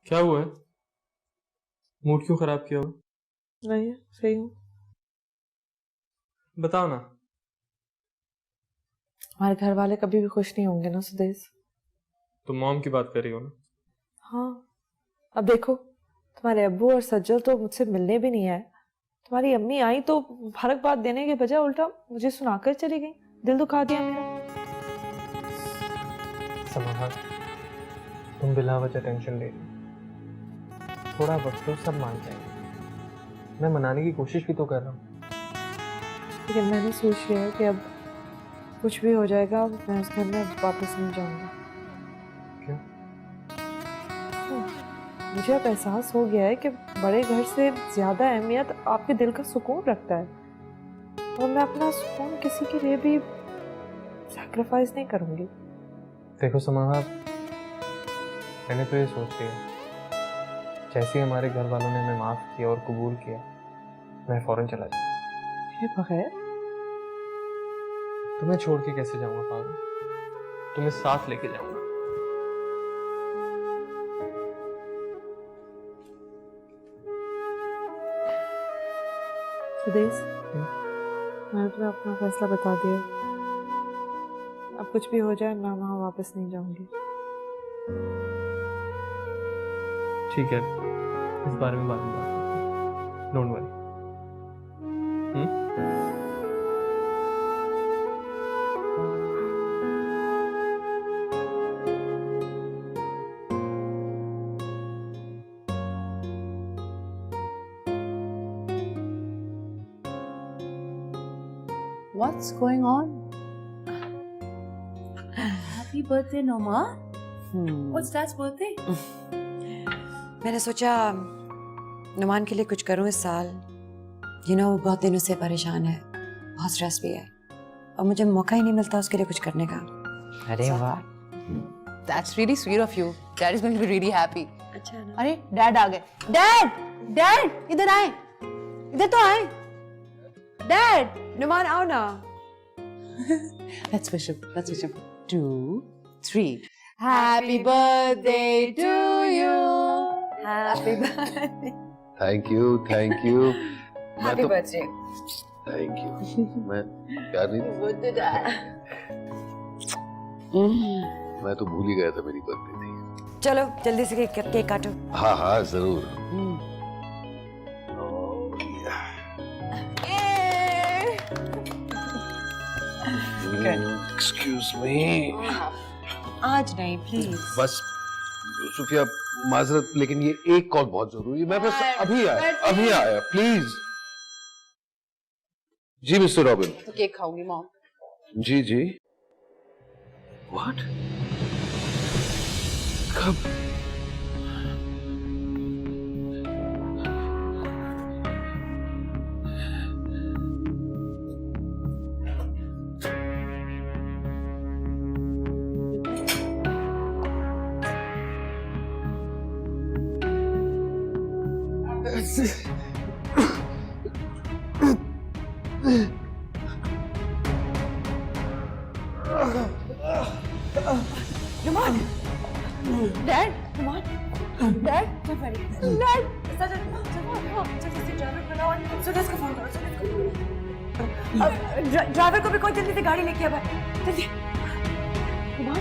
क्या हुआ है? मूड क्यों खराब किया हो? नहीं, सही हूँ। बताओ ना। हमारे घर वाले कभी भी खुश नहीं होंगे ना सुदेश। तुम मॉम की बात कर रही हो ना? हाँ, अब देखो, तुम्हारे अब्बू और सज्जल तो मुझसे मिलने भी नहीं आए। तुम्हारी अम्मी आई तो फर्क बात देने के बजाय उल्टा मुझे सुनाकर चली गई। दिल दुखा दिया मेरा। समाहा, तुम बिला वजह टेंशन ले रही हो। थोड़ा वक्त दो, सब मान जाएंगे। मैं मनाने की कोशिश भी तो कर रहा हूँ। लेकिन मैंने सोच लिया है कि अब कुछ भी हो जाएगा, मैं उस घर में वापस नहीं जाऊंगी। क्यों? मुझे अब एहसास हो गया है कि बड़े घर से ज्यादा अहमियत आपके दिल का सुकून रखता है, और मैं अपना सुकून किसी के लिए भी सैक्रिफाइस नहीं करूंगी। देखो समाहा, मैंने तो ये सोच लिया, जैसे ही हमारे घर वालों ने हमें माफ किया और कबूल किया, मैं फौरन चला जाऊंगा। बगैर तुम्हें छोड़ के कैसे जाऊंगा पागल? तुम्हें साथ लेके जाऊंगा। सुदेश, मैंने तुम्हें अपना फैसला बता दिया। अब कुछ भी हो जाए, मैं वहां वापस नहीं जाऊंगी। ठीक है, इस बारे में बाद में बात करते हैं। Don't worry. What's going on? Happy birthday, Noma. What's Dad's birthday? मैंने सोचा नुमान के लिए कुछ करूं इस साल। वो बहुत दिनों से परेशान है, बहुत स्ट्रेस भी है, और मुझे मौका ही नहीं मिलता उसके लिए कुछ करने का। अरे वाह, That's really sweet of you. Dad is going to be really happy. अच्छा है ना? अरे Dad आ गए। Dad, इधर आए, इधर तो आए। Dad, नुमान आओ ना। let's wish him. 2, 3. Happy birthday to you. Happy birthday. Thank you. Happy birthday. Thank you. मैं प्यार नहीं, मैं तो भूल ही गया था मेरी बर्थडे थी। चलो जल्दी से केक काटो। हाँ जरूर। Excuse me. आज नहीं प्लीज। बस सुफिया, माजरत, लेकिन ये एक कॉल बहुत जरूरी है। मैं बस अभी आया प्लीज। जी मिस्टर रॉबिन। तो केक खाऊंगी मॉम। जी। व्हाट? कब? Numan. Dad, Numan. Dad, Dad. Driver को भी कोई जल्दी से गाड़ी लेके आ। जल्दी। नुमान।